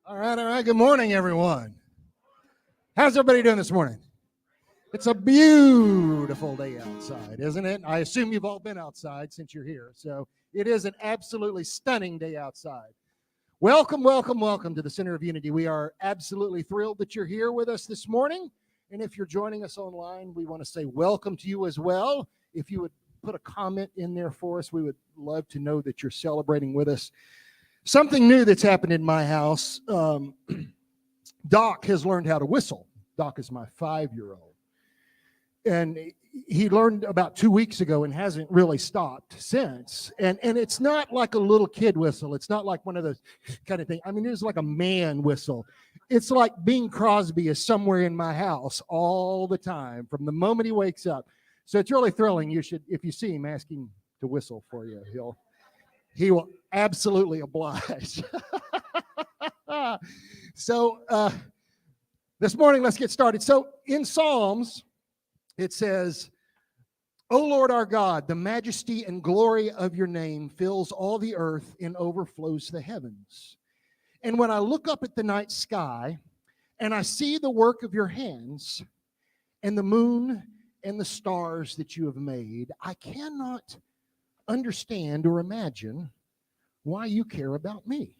All right. Good morning, everyone. How's everybody doing this morning? It's a beautiful day outside, isn't it? I assume you've all been outside since you're here. So it is an absolutely stunning day outside. Welcome to the Center of Unity. We are absolutely thrilled that you're here with us this morning. And if you're joining us online, we want to say welcome to you as well. If you would put a comment in there for us, we would love to know that you're celebrating with us. Something new that's happened in my house, Doc has learned how to whistle. Doc is my 5-year-old. And he learned about 2 weeks ago and hasn't really stopped since. And it's not like a little kid whistle. It's not like one of those kind of things. I mean, it's like a man whistle. It's like Bing Crosby is somewhere in my house all the time from the moment he wakes up. So it's really thrilling. You should, if you see him, ask him to whistle for you. He will absolutely oblige. So this morning, let's get started. So in Psalms, it says, "O Lord our God, the majesty and glory of your name fills all the earth and overflows the heavens. And when I look up at the night sky and I see the work of your hands and the moon and the stars that you have made, I cannot understand or imagine why you care about me."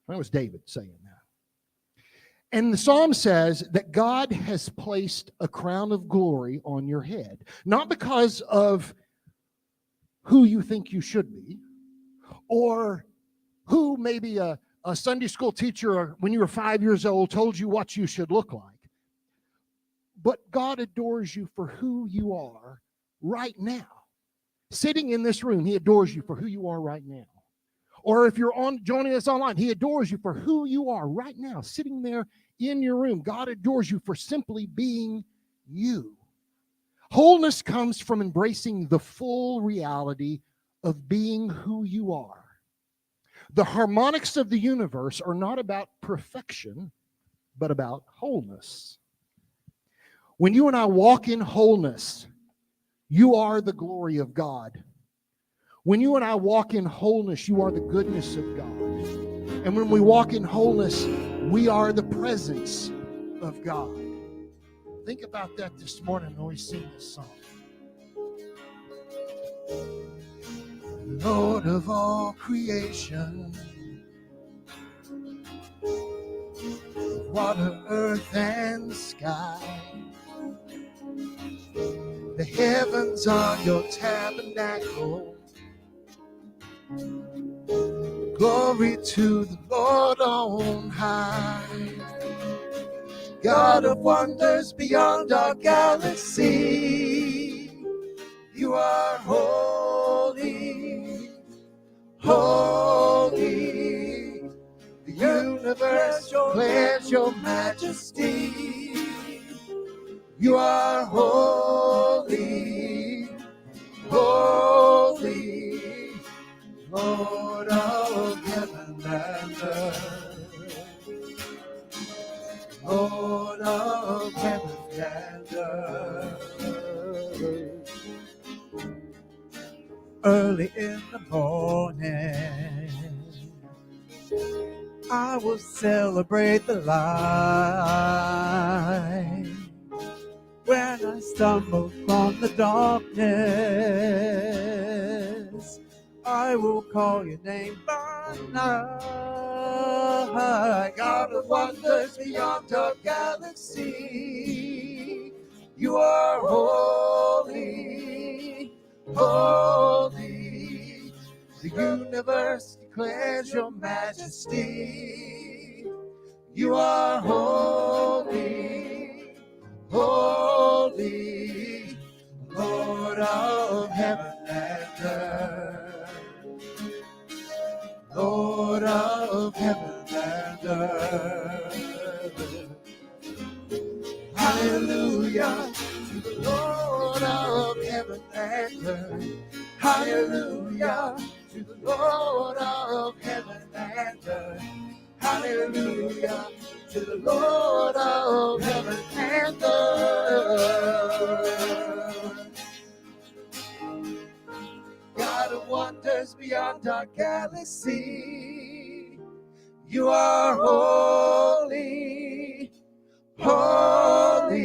That was David saying that. And the psalm says that God has placed a crown of glory on your head, not because of who you think you should be, or who maybe a Sunday school teacher when you were 5 years old told you what you should look like. But God adores you for who you are right now. Sitting in this room, he adores you for who you are right now. Or if you're joining us online, he adores you for who you are right now, sitting there in your room. God adores you for simply being you. Wholeness comes from embracing the full reality of being who you are. The harmonics of the universe are not about perfection, but about wholeness. When you and I walk in wholeness, you are the glory of God. When you and I walk in wholeness, you are the goodness of God. And when we walk in wholeness, we are the presence of God. Think about that this morning when we sing this song. Lord of all creation, water, earth, and sky. The heavens are your tabernacle. Glory to the Lord on high. God of wonders beyond our galaxy. You are holy, holy. The universe declares your majesty. You are holy, holy. Lord of heaven and earth, Lord of heaven and earth. Early in the morning, I will celebrate the light. When I stumble from the darkness, I will call your name by night. God of wonders beyond our galaxy, you are holy, holy. The universe declares your majesty. You are holy, holy, Lord of heaven and earth. Lord of heaven and earth. Hallelujah to the Lord of heaven and earth. Hallelujah to the Lord of heaven and earth. Hallelujah to the Lord of heaven and earth. beyond our galaxy. You are holy, holy.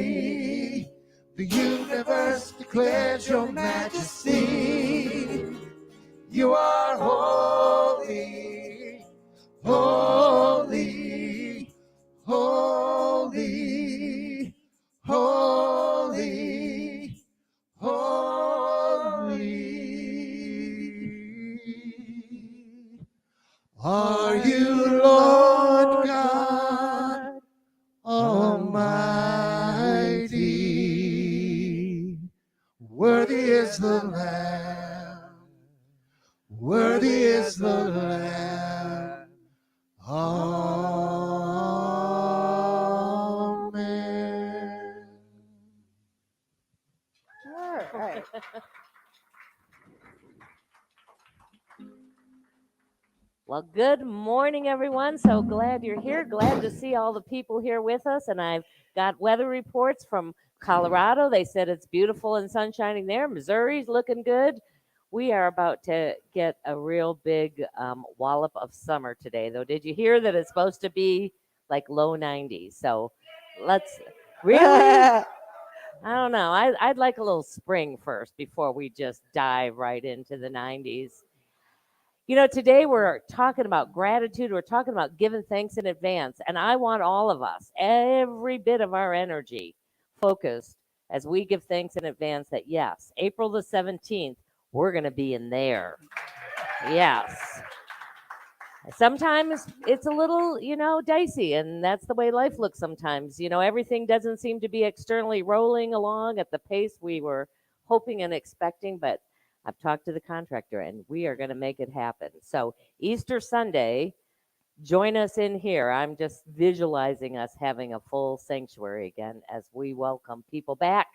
The universe declares your majesty. You are holy, holy, holy, holy, holy. Are you Lord God Almighty? Worthy is the Lamb. Worthy is the Lamb. Amen. All right. Well, good morning, everyone. So glad you're here. Glad to see all the people here with us. And I've got weather reports from Colorado. They said it's beautiful and sunshining there. Missouri's looking good. We are about to get a real big wallop of summer today, though. Did you hear that it's supposed to be like low 90s? So let's really. I don't know. I'd like a little spring first before we just dive right into the 90s. You know, today we're talking about gratitude. We're talking about giving thanks in advance. And I want all of us, every bit of our energy, focused as we give thanks in advance that, yes, April the 17th, we're going to be in there. Yes. Sometimes it's a little, dicey, and that's the way life looks sometimes. Everything doesn't seem to be externally rolling along at the pace we were hoping and expecting, but I've talked to the contractor and we are going to make it happen. So, Easter Sunday, join us in here. I'm just visualizing us having a full sanctuary again as we welcome people back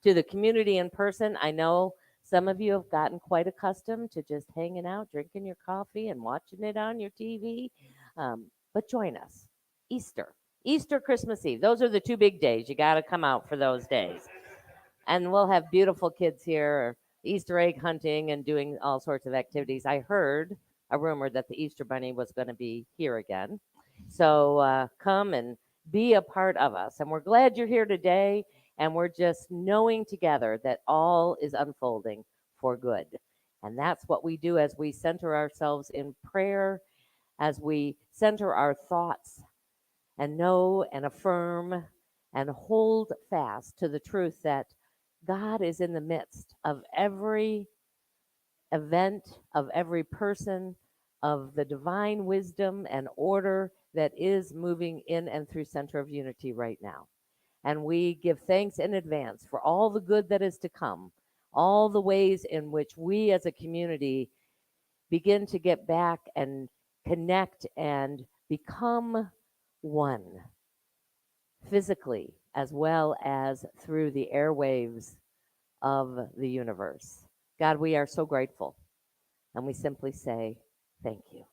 to the community in person. I know some of you have gotten quite accustomed to just hanging out, drinking your coffee, and watching it on your TV. But join us. Easter, Christmas Eve. Those are the two big days. You got to come out for those days. And we'll have beautiful kids here, Easter egg hunting and doing all sorts of activities. I heard a rumor that the Easter Bunny was going to be here again. So come and be a part of us. And we're glad you're here today. And we're just knowing together that all is unfolding for good. And that's what we do as we center ourselves in prayer, as we center our thoughts and know and affirm and hold fast to the truth that God is in the midst of every event, of every person, of the divine wisdom and order that is moving in and through Center of Unity right now. And we give thanks in advance for all the good that is to come, all the ways in which we as a community begin to get back and connect and become one physically as well as through the airwaves of the universe. God, we are so grateful. And we simply say, thank you.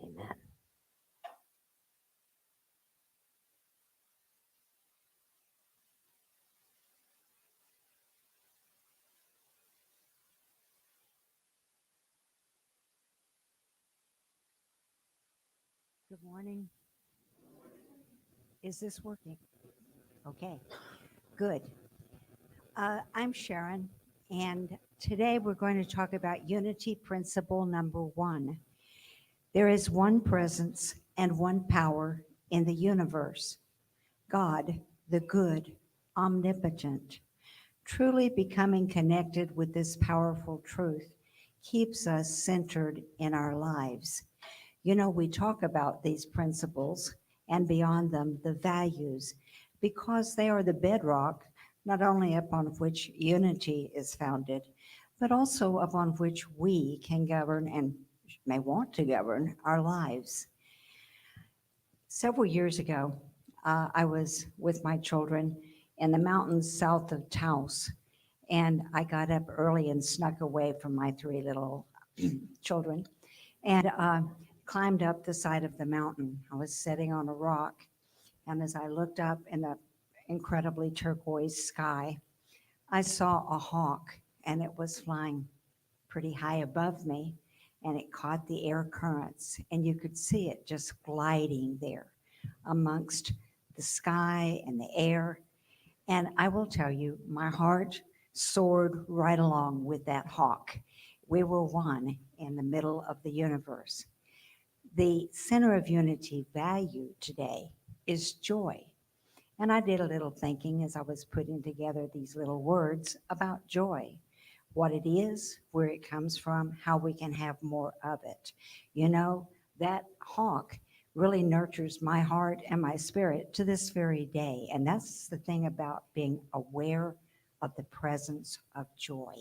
Amen. Good morning. Is this working? Okay, good. I'm Sharon, and today we're going to talk about unity principle number 1. There is one presence and one power in the universe, God, the good, omnipotent. Truly becoming connected with this powerful truth keeps us centered in our lives. We talk about these principles and beyond them, the values, because they are the bedrock, not only upon which unity is founded, but also upon which we can govern and may want to govern our lives. Several years ago, I was with my children in the mountains south of Taos, and I got up early and snuck away from my 3 little children and climbed up the side of the mountain. I was sitting on a rock, and as I looked up in the incredibly turquoise sky, I saw a hawk, and it was flying pretty high above me, and it caught the air currents, and you could see it just gliding there amongst the sky and the air. And I will tell you, my heart soared right along with that hawk. We were one in the middle of the universe. The center of unity value today is joy. And I did a little thinking as I was putting together these little words about joy, what it is, where it comes from, how we can have more of it. You know, that hawk really nurtures my heart and my spirit to this very day. And that's the thing about being aware of the presence of joy.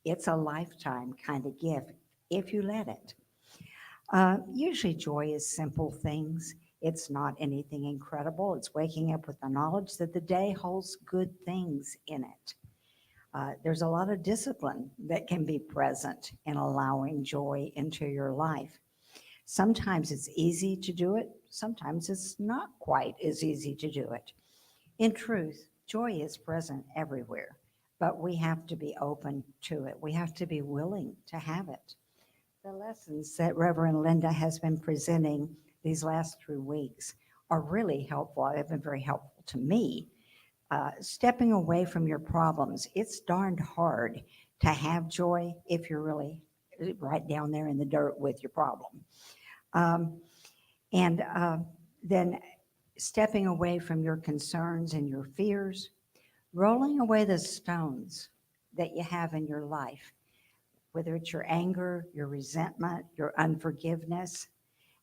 It's a lifetime kind of gift if you let it. Usually, joy is simple things. It's not anything incredible. It's waking up with the knowledge that the day holds good things in it. There's a lot of discipline that can be present in allowing joy into your life. Sometimes it's easy to do it, sometimes it's not quite as easy to do it. In truth, joy is present everywhere, but we have to be open to it. We have to be willing to have it. The lessons that Reverend Linda has been presenting these last 3 weeks are really helpful. They've been very helpful to me. Stepping away from your problems, it's darned hard to have joy if you're really right down there in the dirt with your problem. And then stepping away from your concerns and your fears, rolling away the stones that you have in your life, whether it's your anger, your resentment, your unforgiveness,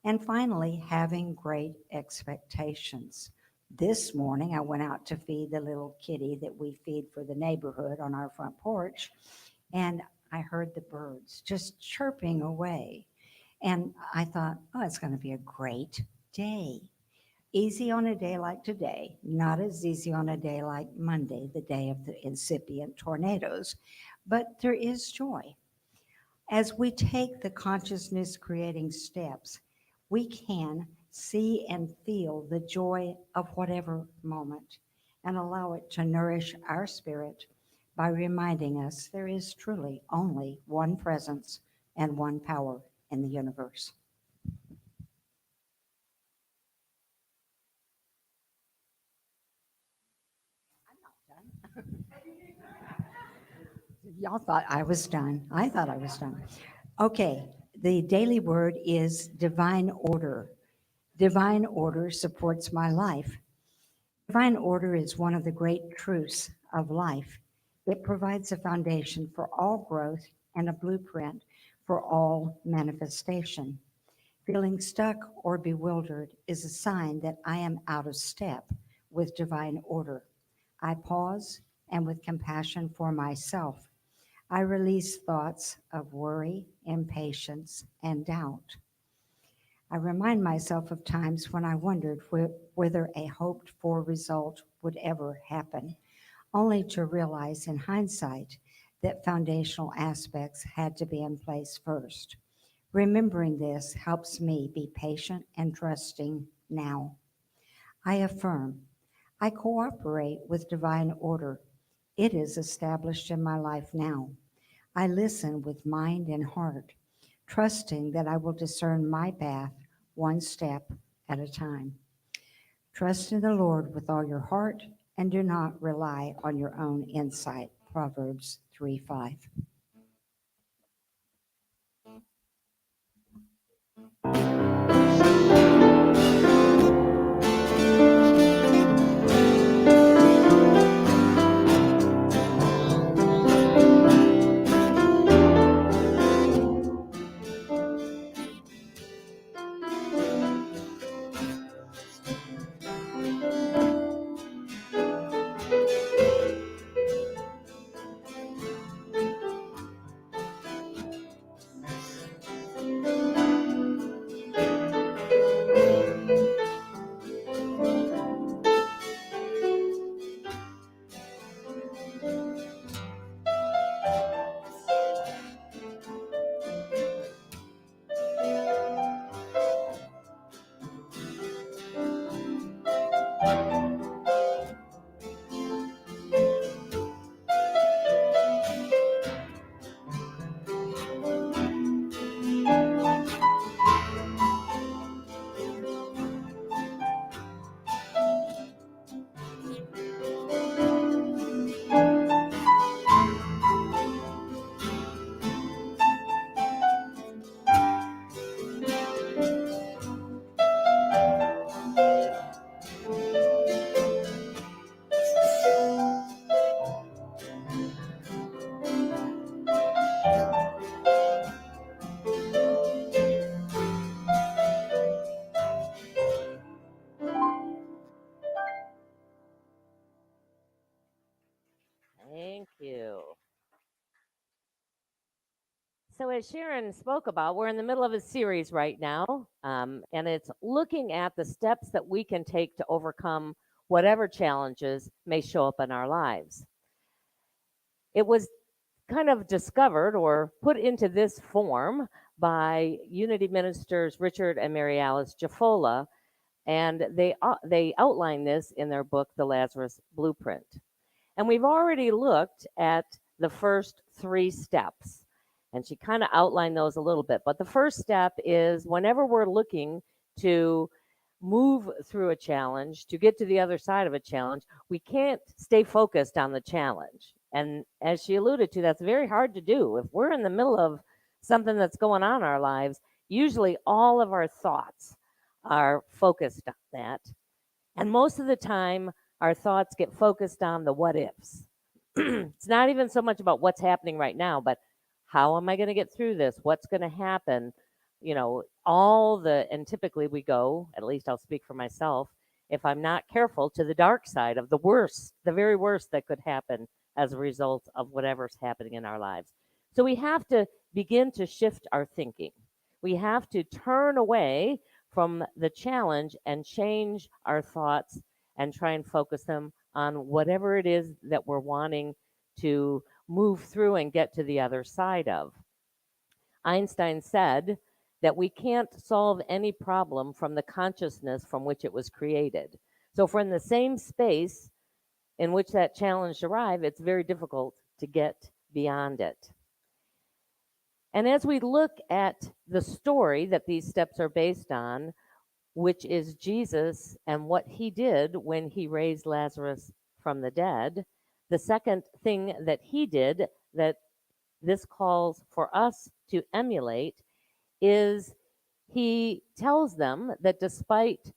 and finally, having great expectations. This morning, I went out to feed the little kitty that we feed for the neighborhood on our front porch, and I heard the birds just chirping away. And I thought, oh, it's going to be a great day. Easy on a day like today, not as easy on a day like Monday, the day of the incipient tornadoes, but there is joy. As we take the consciousness creating steps, we can see and feel the joy of whatever moment and allow it to nourish our spirit by reminding us there is truly only one presence and one power in the universe. I'm not done. Y'all thought I was done. I thought I was done. Okay, the daily word is divine order. Divine order supports my life. Divine order is one of the great truths of life. It provides a foundation for all growth and a blueprint for all manifestation. Feeling stuck or bewildered is a sign that I am out of step with divine order. I pause and, with compassion for myself, I release thoughts of worry, impatience, and doubt. I remind myself of times when I wondered whether a hoped for result would ever happen, only to realize in hindsight that foundational aspects had to be in place first. Remembering this helps me be patient and trusting now. I affirm, I cooperate with divine order. It is established in my life now. I listen with mind and heart, trusting that I will discern my path one step at a time. Trust in the Lord with all your heart and do not rely on your own insight. Proverbs 3:5. Thank you. So, as Sharon spoke about, we're in the middle of a series right now, and it's looking at the steps that we can take to overcome whatever challenges may show up in our lives. It was kind of discovered or put into this form by Unity ministers Richard and Mary Alice Jaffola, and they outline this in their book, The Lazarus Blueprint. And we've already looked at the first three steps, and she kind of outlined those a little bit. But the first step is whenever we're looking to move through a challenge, to get to the other side of a challenge, we can't stay focused on the challenge. And as she alluded to, that's very hard to do. If we're in the middle of something that's going on in our lives, usually all of our thoughts are focused on that. And most of the time, our thoughts get focused on the what ifs. It's not even so much about what's happening right now, but how am I going to get through this? What's going to happen? You know, and typically we go, at least I'll speak for myself, if I'm not careful, to the dark side of the worst, the very worst that could happen as a result of whatever's happening in our lives. So we have to begin to shift our thinking. We have to turn away from the challenge and change our thoughts and try and focus them on whatever it is that we're wanting to move through and get to the other side of. Einstein said that we can't solve any problem from the consciousness from which it was created. So, if we're in the same space in which that challenge arrived, it's very difficult to get beyond it. And as we look at the story that these steps are based on, which is Jesus and what he did when he raised Lazarus from the dead, the second thing that he did that this calls for us to emulate is he tells them that despite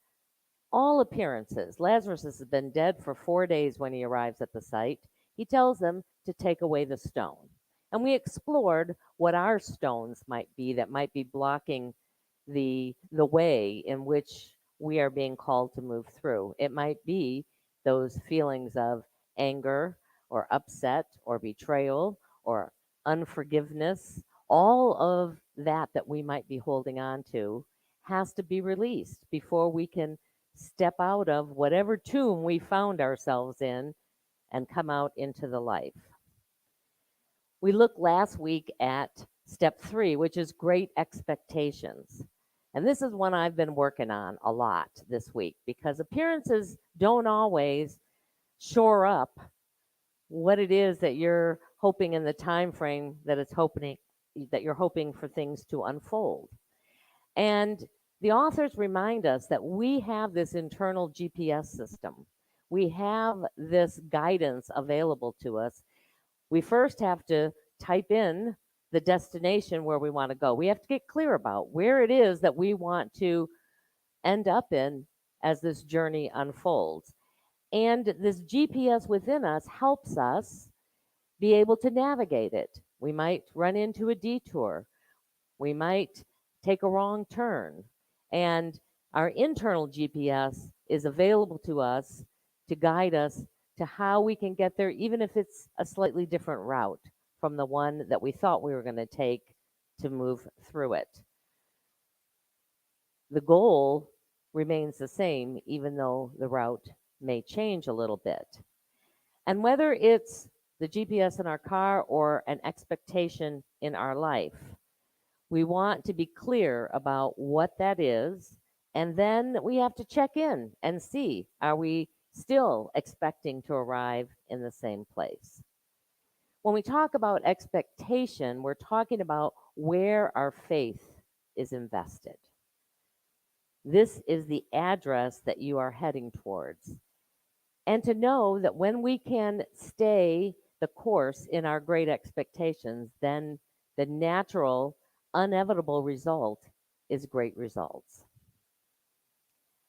all appearances, Lazarus has been dead for 4 days when he arrives at the site. He tells them to take away the stone. And we explored what our stones might be that might be blocking the way in which we are being called to move through. It might be those feelings of anger or upset or betrayal or unforgiveness. All of that we might be holding on to has to be released before we can step out of whatever tomb we found ourselves in and come out into the life. We looked last week at step 3, which is great expectations. And this is one I've been working on a lot this week because appearances don't always shore up what it is that you're hoping in the time frame that you're hoping for things to unfold. And the authors remind us that we have this internal GPS system. We have this guidance available to us. We first have to type in the destination where we want to go. We have to get clear about where it is that we want to end up in as this journey unfolds. And this GPS within us helps us be able to navigate it. We might run into a detour. We might take a wrong turn. And our internal GPS is available to us to guide us to how we can get there, even if it's a slightly different route from the one that we thought we were going to take to move through it. The goal remains the same, even though the route may change a little bit. And whether it's the GPS in our car or an expectation in our life, we want to be clear about what that is, and then we have to check in and see, are we still expecting to arrive in the same place? When we talk about expectation, we're talking about where our faith is invested. This is the address that you are heading towards. And to know that when we can stay the course in our great expectations, then the natural, inevitable result is great results.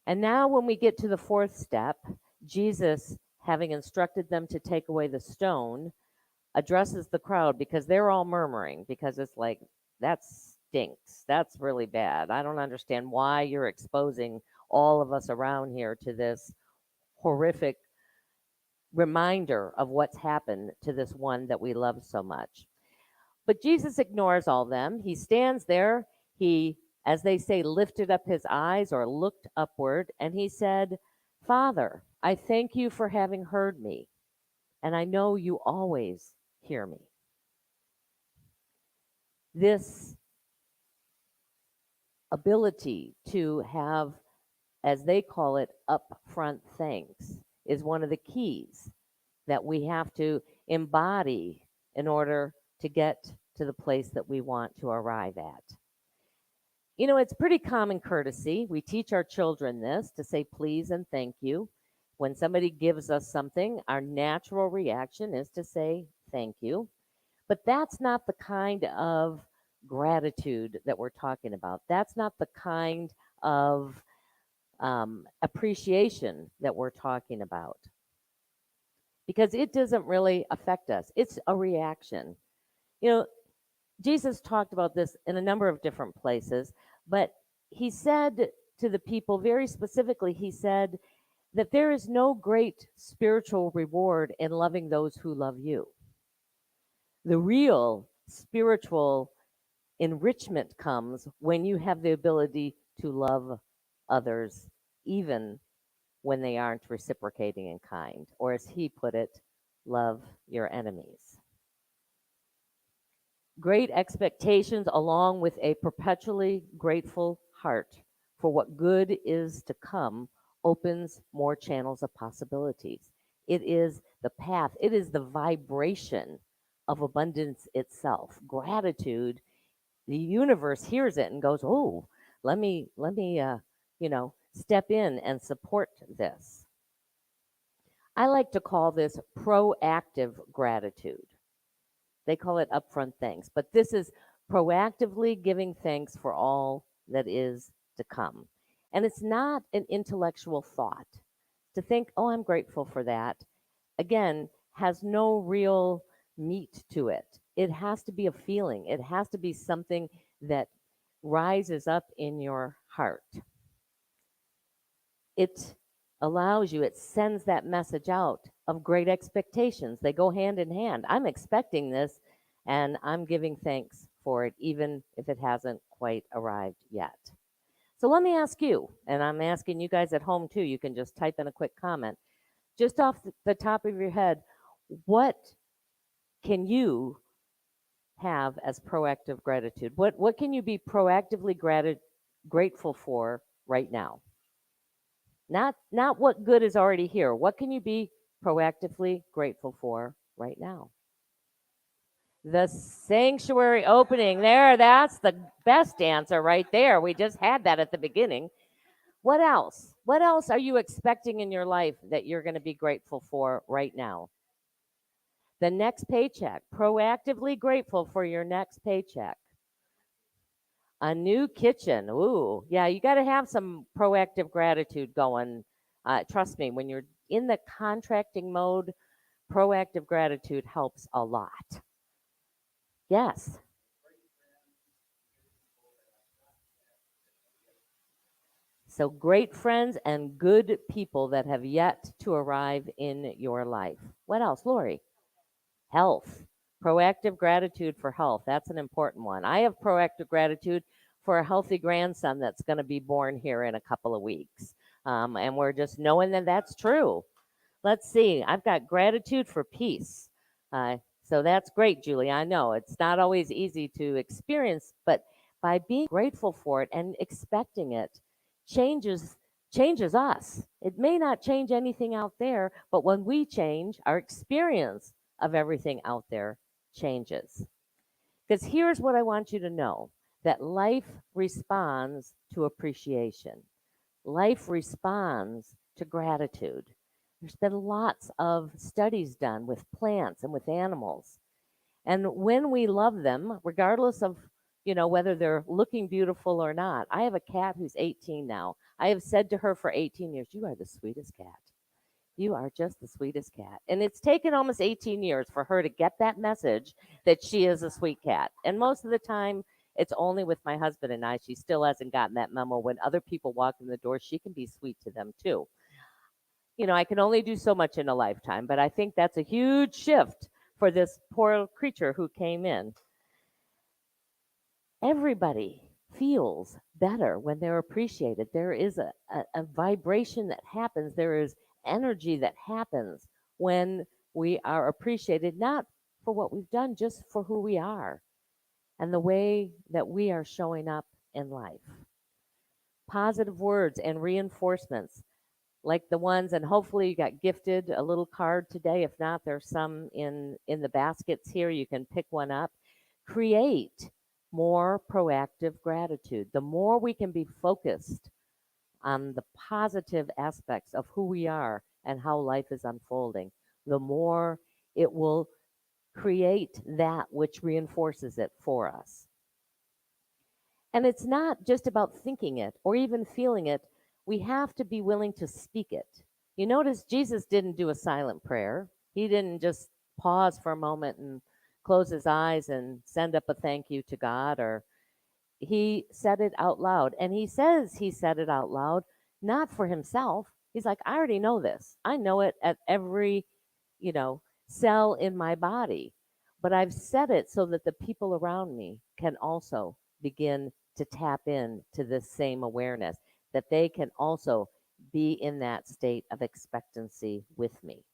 And now, when we get to the fourth step, Jesus, having instructed them to take away the stone, addresses the crowd because they're all murmuring, because it's like, that stinks. That's really bad. I don't understand why you're exposing all of us around here to this horrific reminder of what's happened to this one that we love so much. But Jesus ignores all them. He stands there. He, as they say, lifted up his eyes or looked upward, and he said, Father, I thank you for having heard me, and I know you always hear me. This ability to have, as they call it, upfront thanks is one of the keys that we have to embody in order to get to the place that we want to arrive at. You know, it's pretty common courtesy. We teach our children this to say please and thank you. When somebody gives us something, our natural reaction is to say thank you. But that's not the kind of gratitude that we're talking about. That's not the kind of appreciation that we're talking about, because it doesn't really affect us. It's a reaction. You know, Jesus talked about this in a number of different places, but he said to the people very specifically, he said that there is no great spiritual reward in loving those who love you. The real spiritual enrichment comes when you have the ability to love others, even when they aren't reciprocating in kind, or as he put it, love your enemies. Great expectations, along with a perpetually grateful heart for what good is to come, opens more channels of possibilities. It is the path, it is the vibration of abundance itself. Gratitude, the universe hears it and goes, "Oh, let me, step in and support this." I like to call this proactive gratitude. They call it upfront thanks, but this is proactively giving thanks for all that is to come. And it's not an intellectual thought. To think, oh, I'm grateful for that, again, has no real meat to it. It has to be a feeling, it has to be something that rises up in your heart. It allows you, it sends that message out of great expectations. They go hand in hand. I'm expecting this and I'm giving thanks for it, even if it hasn't quite arrived yet. So let me ask you, and I'm asking you guys at home too, you can just type in a quick comment. Just off the top of your head, what can you have as proactive gratitude? What can you be proactively grateful for right now? Not what good is already here. What can you be proactively grateful for right now? The sanctuary opening. There, that's the best answer right there. We just had that at the beginning. What else? What else are you expecting in your life that you're going to be grateful for right now? The next paycheck. Proactively grateful for your next paycheck. A new kitchen. Ooh, yeah, you got to have some proactive gratitude going. Trust me, when you're in the contracting mode, proactive gratitude helps a lot. Yes. So great friends and good people that have yet to arrive in your life. What else, Lori? Health. Proactive gratitude for health. That's an important one. I have proactive gratitude for a healthy grandson that's going to be born here in a couple of weeks. And we're just knowing that that's true. Let's see. I've got gratitude for peace. So that's great, Julie. I know it's not always easy to experience, but by being grateful for it and expecting it changes us. It may not change anything out there, but when we change, our experience of everything out there changes. Because here's what I want you to know, that life responds to appreciation. Life responds to gratitude. There's been lots of studies done with plants and with animals. And when we love them, regardless of, whether they're looking beautiful or not. I have a cat who's 18 now. I have said to her for 18 years, "You are the sweetest cat. You are just the sweetest cat." And it's taken almost 18 years for her to get that message that she is a sweet cat. And most of the time, it's only with my husband and I. She still hasn't gotten that memo. When other people walk in the door, she can be sweet to them too. I can only do so much in a lifetime, but I think that's a huge shift for this poor creature who came in. Everybody feels better when they're appreciated. There is a vibration that happens, there is energy that happens when we are appreciated, not for what we've done, just for who we are and the way that we are showing up in life. Positive words and reinforcements like the ones, and hopefully you got gifted a little card today. If not, there's some in the baskets here. You can pick one up. Create more proactive gratitude. The more we can be focused on the positive aspects of who we are and how life is unfolding, the more it will create that which reinforces it for us. And it's not just about thinking it or even feeling it. We have to be willing to speak it. You notice Jesus didn't do a silent prayer. He didn't just pause for a moment and close his eyes and send up a thank you to God, or he said it out loud. And he says he said it out loud, not for himself. He's like, I already know this. I know it at every, cell in my body. But I've said it so that the people around me can also begin to tap in to this same awareness, that they can also be in that state of expectancy with me.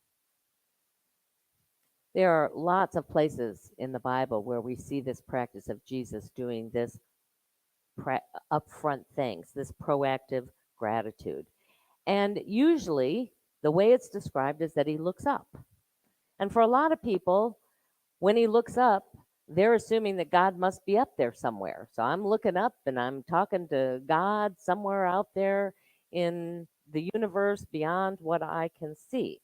There are lots of places in the Bible where we see this practice of Jesus doing this upfront things, this proactive gratitude. And usually, the way it's described is that he looks up. And for a lot of people, when he looks up, they're assuming that God must be up there somewhere. So I'm looking up and I'm talking to God somewhere out there in the universe beyond what I can see.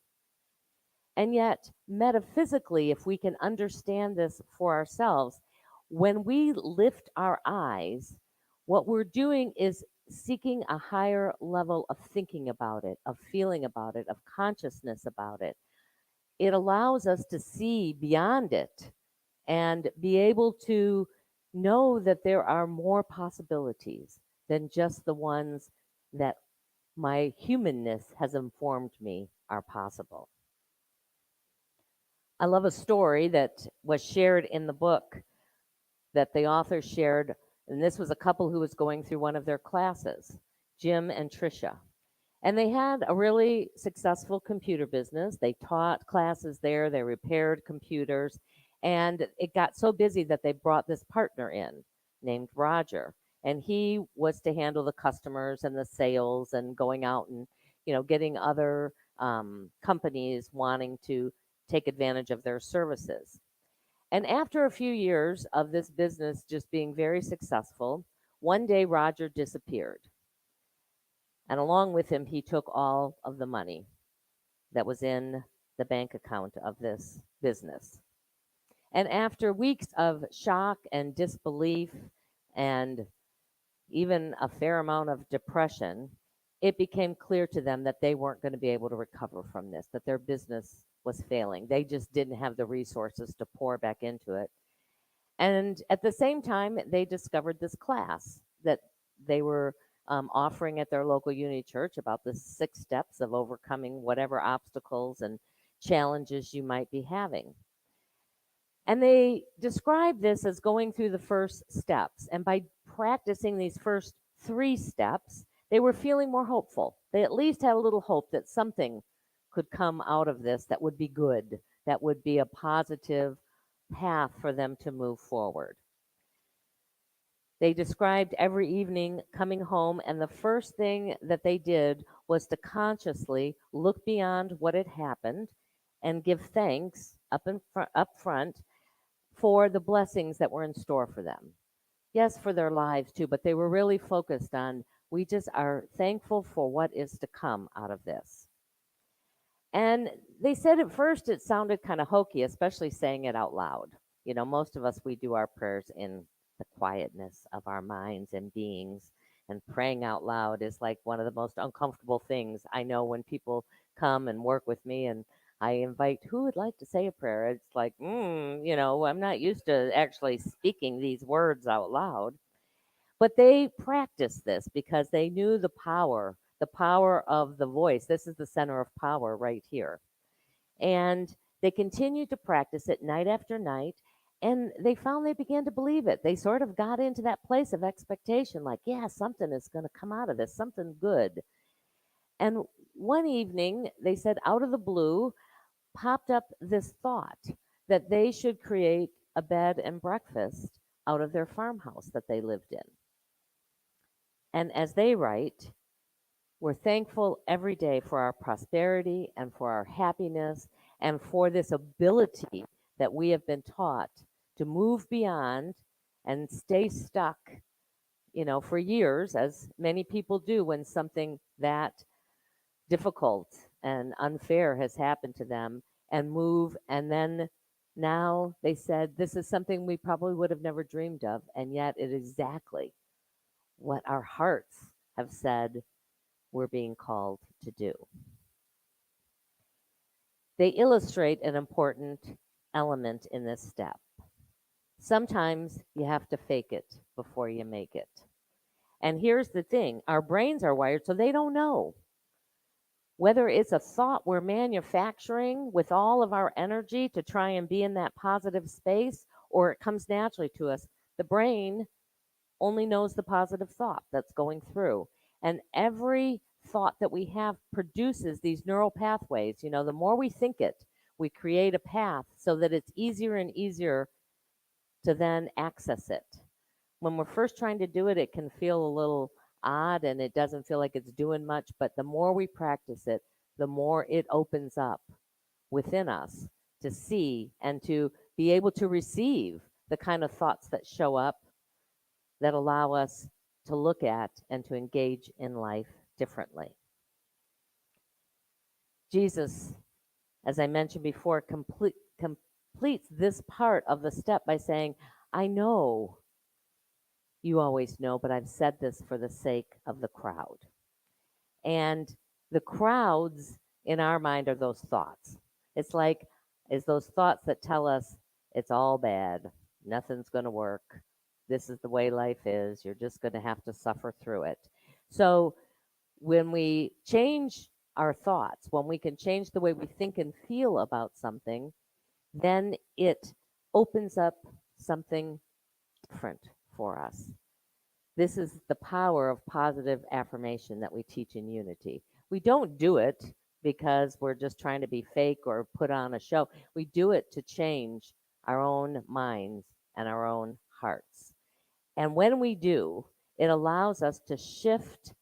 And yet, metaphysically, if we can understand this for ourselves, when we lift our eyes, what we're doing is seeking a higher level of thinking about it, of feeling about it, of consciousness about it. It allows us to see beyond it and be able to know that there are more possibilities than just the ones that my humanness has informed me are possible. I love a story that was shared in the book that the author shared, and this was a couple who was going through one of their classes, Jim and Tricia. And they had a really successful computer business. They taught classes there, they repaired computers, and it got so busy that they brought this partner in named Roger. And he was to handle the customers and the sales and going out and, getting other companies wanting to take advantage of their services. And after a few years of this business just being very successful, one day Roger disappeared. And along with him, he took all of the money that was in the bank account of this business. And after weeks of shock and disbelief and even a fair amount of depression, it became clear to them that they weren't going to be able to recover from this, that their business was failing. They just didn't have the resources to pour back into it. And at the same time, they discovered this class that they were offering at their local unity church about the 6 steps of overcoming whatever obstacles and challenges you might be having. And they described this as going through the first steps. And by practicing these first 3 steps, they were feeling more hopeful. They at least had a little hope that something could come out of this that would be good, that would be a positive path for them to move forward. They described every evening coming home, and the first thing that they did was to consciously look beyond what had happened and give thanks up front for the blessings that were in store for them. Yes, for their lives too, but they were really focused on, we just are thankful for what is to come out of this. And they said at first it sounded kind of hokey, especially saying it out loud. Most of us, we do our prayers in the quietness of our minds and beings, and praying out loud is like one of the most uncomfortable things. I know when people come and work with me and I invite, who would like to say a prayer? It's like, I'm not used to actually speaking these words out loud. But they practiced this because they knew the power the power of the voice. This is the center of power right here. And they continued to practice it night after night, and they found they began to believe it. They sort of got into that place of expectation, like, yeah, something is going to come out of this, something good. And one evening, they said, out of the blue, popped up this thought that they should create a bed and breakfast out of their farmhouse that they lived in. And as they write, we're thankful every day for our prosperity and for our happiness and for this ability that we have been taught to move beyond and stay stuck, for years, as many people do when something that difficult and unfair has happened to them, and move. And then now they said, this is something we probably would have never dreamed of. And yet it is exactly what our hearts have said we're being called to do. They illustrate an important element in this step. Sometimes you have to fake it before you make it. And here's the thing, our brains are wired so they don't know. Whether it's a thought we're manufacturing with all of our energy to try and be in that positive space, or it comes naturally to us, the brain only knows the positive thought that's going through. And every thought that we have produces these neural pathways. The more we think it, we create a path so that it's easier and easier to then access it. When we're first trying to do it, it can feel a little odd and it doesn't feel like it's doing much, but the more we practice it, the more it opens up within us to see and to be able to receive the kind of thoughts that show up that allow us to look at and to engage in life differently. Jesus, as I mentioned before, completes this part of the step by saying, I know you always know, but I've said this for the sake of the crowd. And the crowds in our mind are those thoughts. It's those thoughts that tell us it's all bad, nothing's going to work, this is the way life is, you're just going to have to suffer through it. So when we change our thoughts, when we can change the way we think and feel about something, then it opens up something different for us. This is the power of positive affirmation that we teach in Unity. We don't do it because we're just trying to be fake or put on a show. We do it to change our own minds and our own hearts. And when we do, it allows us to shift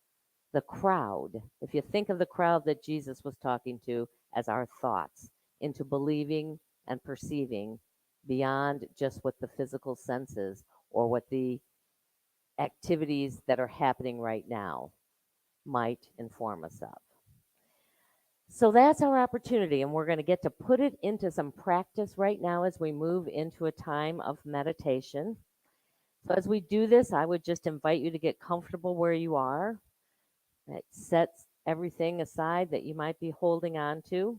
the crowd. If you think of the crowd that Jesus was talking to as our thoughts, into believing and perceiving beyond just what the physical senses or what the activities that are happening right now might inform us of. So that's our opportunity, and we're going to get to put it into some practice right now as we move into a time of meditation. So as we do this, I would just invite you to get comfortable where you are. It sets everything aside that you might be holding on to.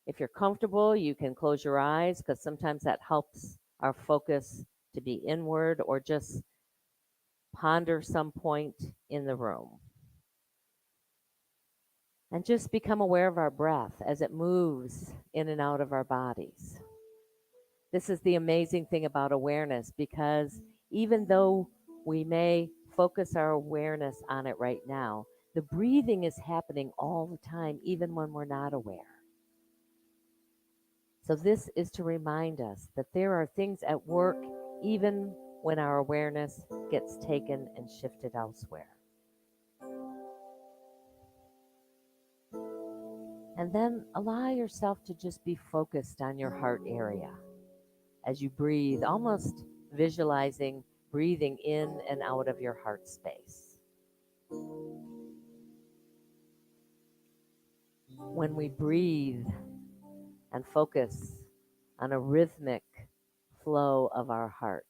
If you're comfortable, you can close your eyes because sometimes that helps our focus to be inward, or just ponder some point in the room. And just become aware of our breath as it moves in and out of our bodies. This is the amazing thing about awareness, because even though we may focus our awareness on it right now, the breathing is happening all the time, even when we're not aware. So this is to remind us that there are things at work even when our awareness gets taken and shifted elsewhere. And then allow yourself to just be focused on your heart area as you breathe, almost visualizing breathing in and out of your heart space. When we breathe and focus on a rhythmic flow of our heart,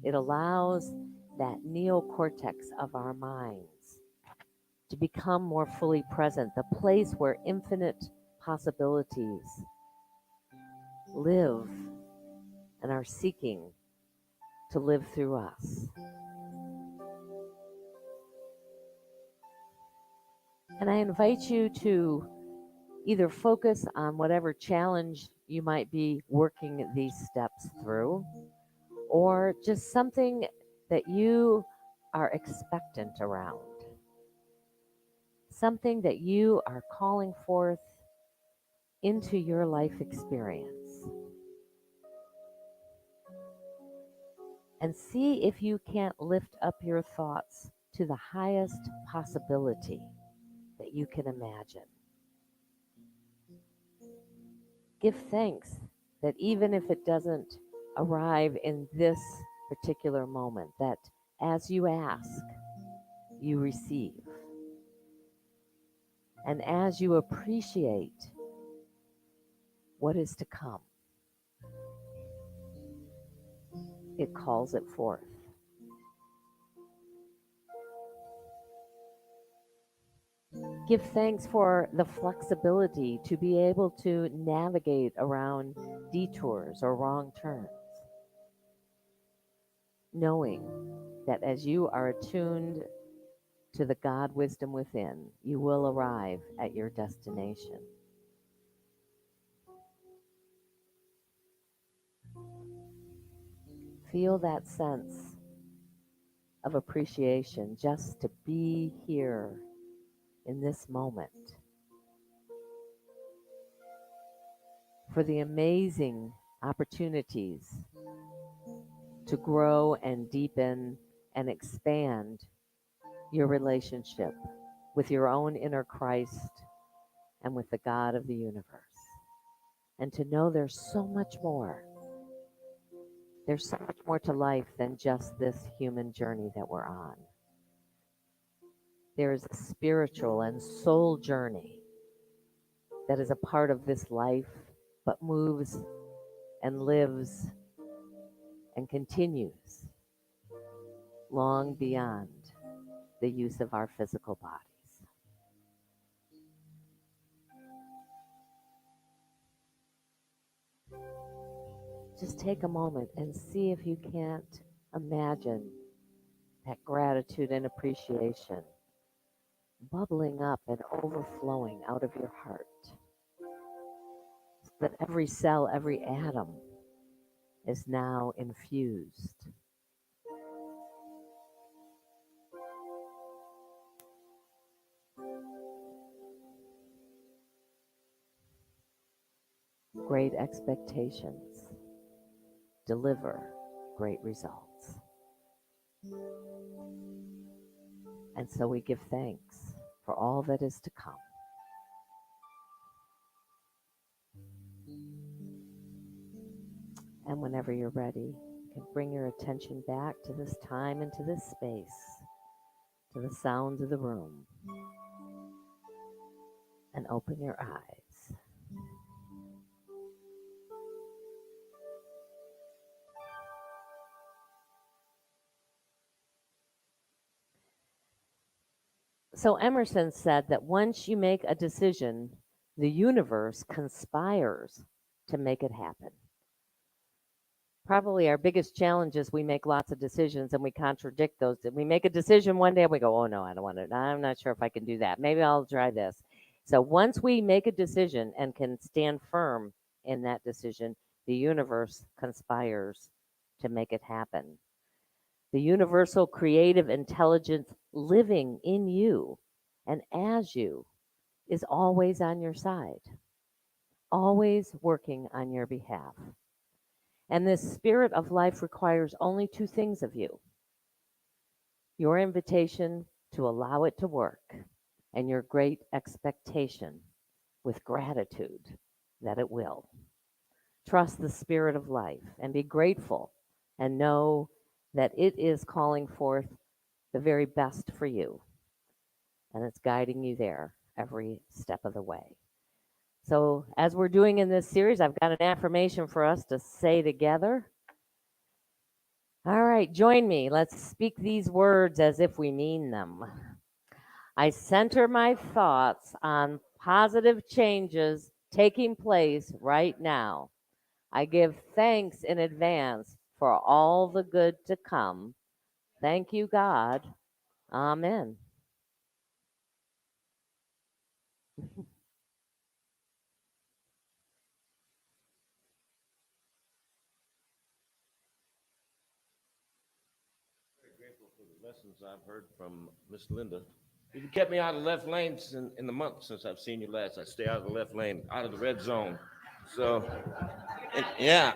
it allows that neocortex of our minds to become more fully present, the place where infinite possibilities live and are seeking to live through us. And I invite you to either focus on whatever challenge you might be working these steps through, or just something that you are expectant around, something that you are calling forth into your life experience. And see if you can't lift up your thoughts to the highest possibility that you can imagine. Give thanks that even if it doesn't arrive in this particular moment, that as you ask, you receive. And as you appreciate what is to come, it calls it forth. Give thanks for the flexibility to be able to navigate around detours or wrong turns, knowing that as you are attuned to the God wisdom within, you will arrive at your destination. Feel that sense of appreciation just to be here in this moment, for the amazing opportunities to grow and deepen and expand your relationship with your own inner Christ and with the God of the universe. And to know there's so much more. There's so much more to life than just this human journey that we're on. There is a spiritual and soul journey that is a part of this life, but moves and lives and continues long beyond the use of our physical bodies. Just take a moment and see if you can't imagine that gratitude and appreciation bubbling up and overflowing out of your heart. So that every cell, every atom is now infused. Great expectations deliver great results. And so we give thanks for all that is to come. And whenever you're ready, you can bring your attention back to this time and to this space, to the sounds of the room, and open your eyes. So Emerson said that once you make a decision, the universe conspires to make it happen. Probably our biggest challenge is we make lots of decisions and we contradict those. We make a decision one day and we go, oh no, I don't want to. I'm not sure if I can do that. Maybe I'll try this. So once we make a decision and can stand firm in that decision, the universe conspires to make it happen. The universal creative intelligence living in you and as you is always on your side, always working on your behalf. And this spirit of life requires only two things of you: your invitation to allow it to work, and your great expectation with gratitude that it will. Trust the spirit of life and be grateful and know that it is calling forth the very best for you, and it's guiding you there every step of the way. So, as we're doing in this series, I've got an affirmation for us to say together. All right, join me. Let's speak these words as if we mean them. I center my thoughts on positive changes taking place right now. I give thanks in advance for all the good to come. Thank you, God. Amen. Very grateful for the lessons I've heard from Miss Linda. You've kept me out of the left lane in the month since I've seen you last. I stay out of the left lane, out of the red zone. So, yeah,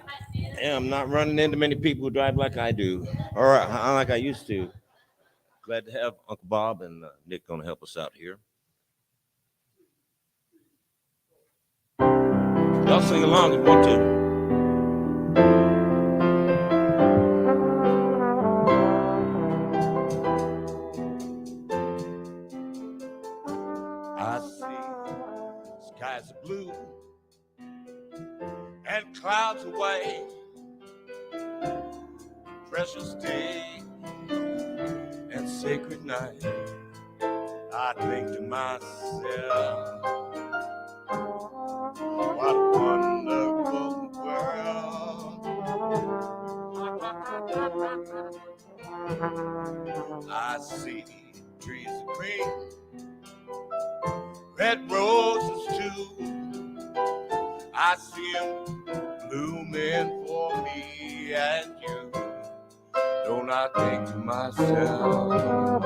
I'm not running into many people who drive like I do, or like I used to. Glad to have Uncle Bob and Nick going to help us out here. Y'all sing along if you want to. I see skies are blue and clouds are white. Precious day and sacred night. I think to myself, what a wonderful world. I see trees of green, red roses too. I see them blooming for me and you. Don't I think to myself,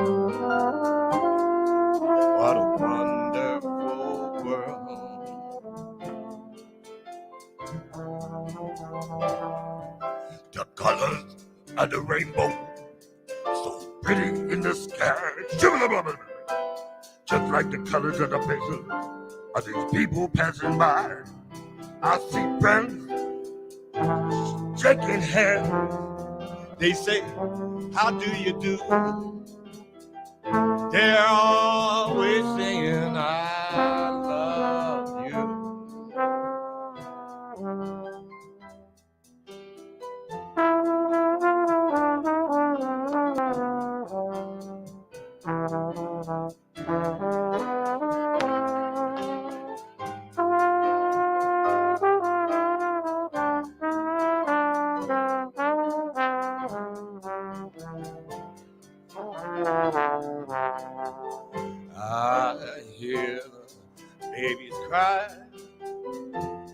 what a wonderful world. The colors of the rainbow, so pretty in the sky. Just like the colors of the faces of these people passing by. I see friends shaking hands. They say, how do you do? They're always saying, I love you. I hear babies cry.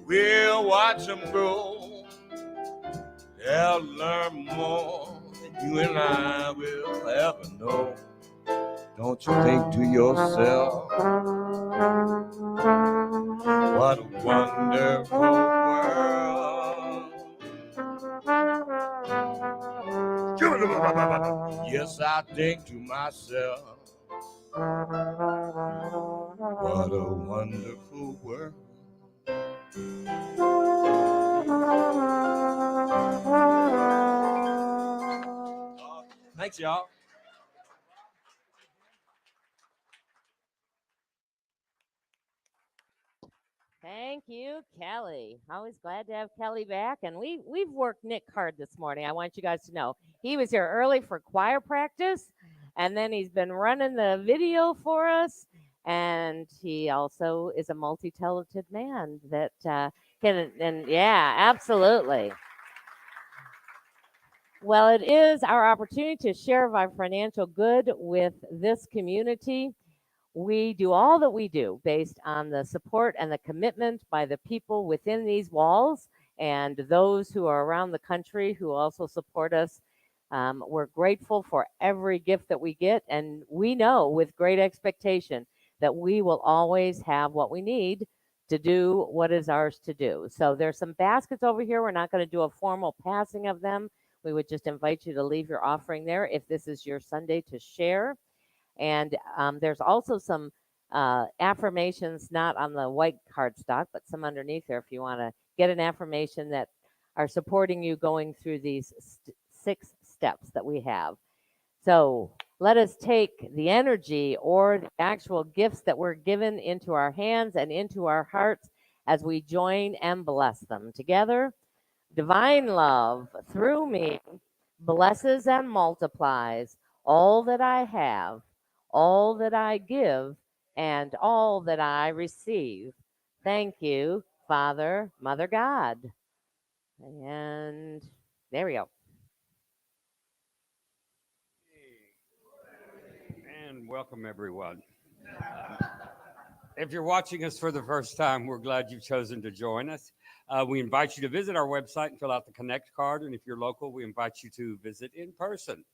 We'll watch them grow. They'll learn more than you and I will ever know. Don't you think to yourself, what a wonderful world. Yes, I think to myself, what a wonderful world. Thanks, y'all. Thank you, Kelly. Always glad to have Kelly back. And we've worked Nick hard this morning. I want you guys to know he was here early for choir practice, and then he's been running the video for us. And he also is a multi-talented man that can, and yeah, absolutely. Well, it is our opportunity to share our financial good with this community. We do all that we do based on the support and the commitment by the people within these walls and those who are around the country who also support us. We're grateful for every gift that we get, and we know with great expectation that we will always have what we need to do what is ours to do. So there's some baskets over here. We're not going to do a formal passing of them. We would just invite you to leave your offering there if this is your Sunday to share. And there's also some affirmations, not on the white cardstock, but some underneath there if you want to get an affirmation that are supporting you going through these 6 steps that we have. So let us take the energy or the actual gifts that we're given into our hands and into our hearts as we join and bless them together. Divine love through me blesses and multiplies all that I have, all that I give, and all that I receive. Thank you, Father, Mother God. And there we go. And welcome everyone. If you're watching us for the first time, we're glad you've chosen to join us. We invite you to visit our website and fill out the Connect card. And if you're local, we invite you to visit in person.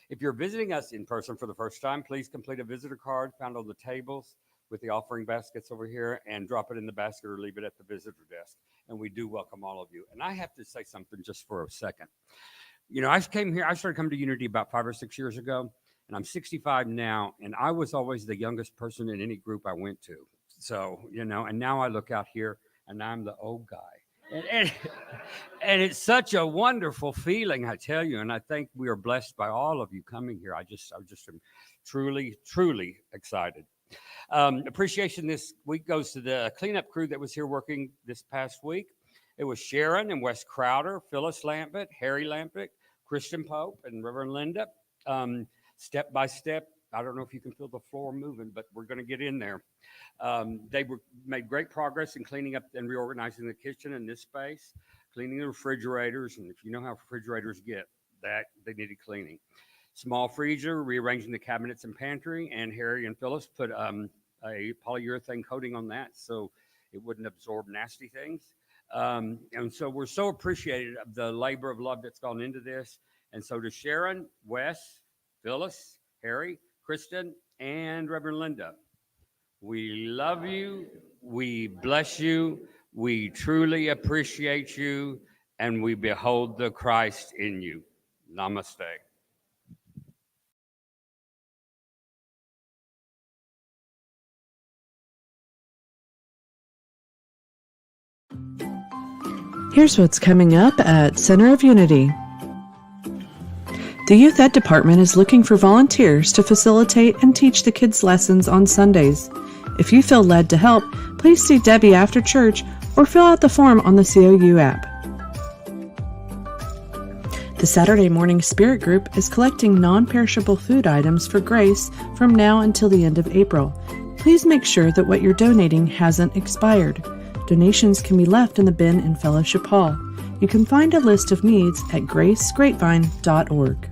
If you're visiting us in person for the first time, please complete a visitor card found on the tables with the offering baskets over here and drop it in the basket or leave it at the visitor desk. And we do welcome all of you. And I have to say something just for a second. I started coming to Unity about 5 or 6 years ago, and I'm 65 now, and I was always the youngest person in any group I went to. So, and now I look out here and I'm the old guy. And it's such a wonderful feeling, I tell you. And I think we are blessed by all of you coming here. I just am truly, truly excited. Appreciation this week goes to the cleanup crew that was here working this past week. It was Sharon and Wes Crowder, Phyllis Lampett, Harry Lampett, Kristen Pope, and Reverend Linda. Step by step, I don't know if you can feel the floor moving, but we're going to get in there. They made great progress in cleaning up and reorganizing the kitchen and this space, cleaning the refrigerators, and if you know how refrigerators get, that they needed cleaning. Small freezer, rearranging the cabinets and pantry, and Harry and Phyllis put a polyurethane coating on that so it wouldn't absorb nasty things. And so we're so appreciative of the labor of love that's gone into this. And so to Sharon, Wes, Phyllis, Harry, Kristen, and Reverend Linda, we love you. We bless you. We truly appreciate you. And we behold the Christ in you. Namaste. Here's what's coming up at Center of Unity. The Youth Ed Department is looking for volunteers to facilitate and teach the kids lessons on Sundays. If you feel led to help, please see Debbie after church or fill out the form on the COU app. The Saturday Morning Spirit Group is collecting non-perishable food items for Grace from now until the end of April. Please make sure that what you're donating hasn't expired. Donations can be left in the bin in Fellowship Hall. You can find a list of needs at gracegrapevine.org.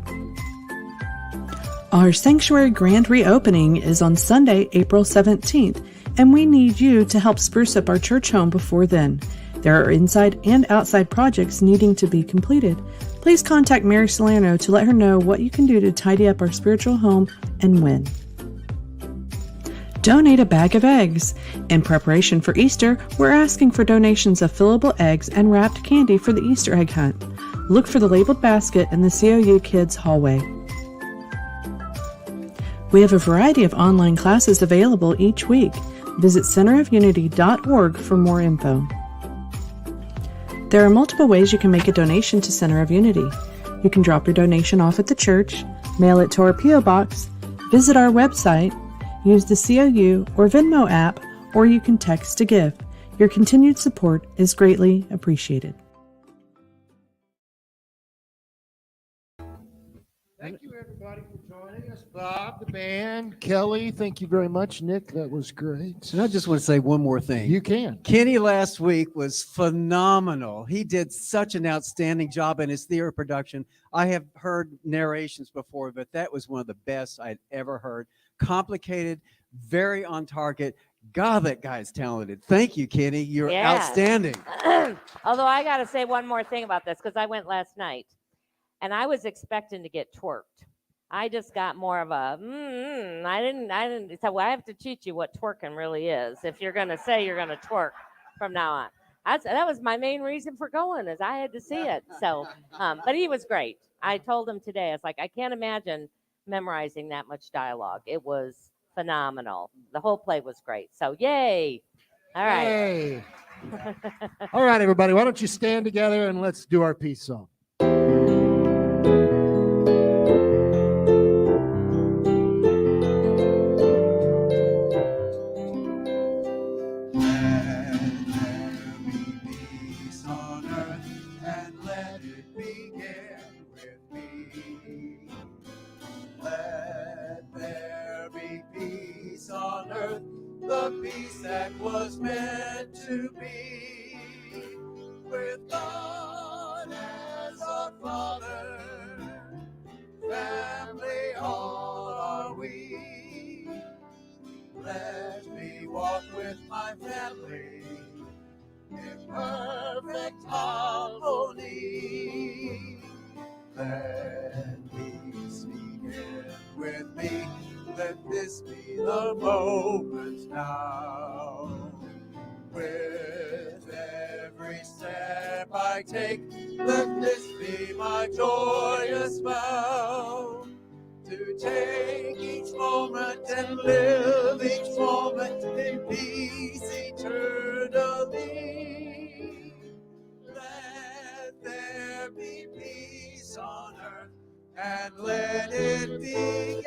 Our sanctuary grand reopening is on Sunday, April 17th, and we need you to help spruce up our church home before then. There are inside and outside projects needing to be completed. Please contact Mary Salerno to let her know what you can do to tidy up our spiritual home and when. Donate a bag of eggs. In preparation for Easter, we're asking for donations of fillable eggs and wrapped candy for the Easter egg hunt. Look for the labeled basket in the COU Kids hallway. We have a variety of online classes available each week. Visit centerofunity.org for more info. There are multiple ways you can make a donation to Center of Unity. You can drop your donation off at the church, mail it to our P.O. Box, visit our website, use the COU or Venmo app, or you can text to give. Your continued support is greatly appreciated. Thank you, everybody, for joining us. Bob, the band, Kelly, thank you very much. Nick, that was great. And I just want to say one more thing. You can. Kenny last week was phenomenal. He did such an outstanding job in his theater production. I have heard narrations before, but that was one of the best I'd ever heard. Complicated, very on target. God, that guy is talented. Thank you, Kenny. You're outstanding. Although I got to say one more thing about this, because I went last night and I was expecting to get twerked. I just got more of a, I didn't. So I have to teach you what twerking really is. If you're going to say you're going to twerk from now on. That was my main reason for going, is I had to see it. So, but he was great. I told him today, I was like, I can't imagine memorizing that much dialogue. It was phenomenal. The whole play was great. So yay. All right. Yay. All right, everybody, why don't you stand together and let's do our peace song. The peace that was meant to be with God as walk with my family in perfect harmony. Let peace begin with me. Let this be the moment now. With every step I take, let this be my joyous vow. To take each moment and live each moment in peace eternally. Let there be peace on earth and let it begin.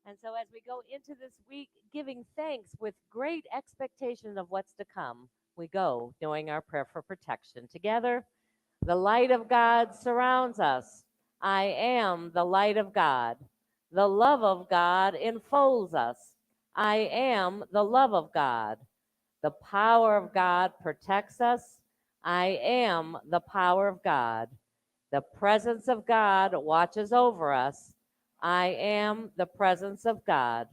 And so, as we go into this week giving thanks with great expectation of what's to come, we go knowing our prayer for protection. Together, the light of God surrounds us. I am the light of God. The love of God enfolds us. I am the love of God. The power of God protects us. I am the power of God. The presence of God watches over us. I am the presence of God.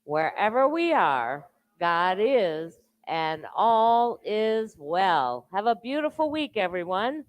Wherever we are, God is, and all is well. Have a beautiful week, everyone.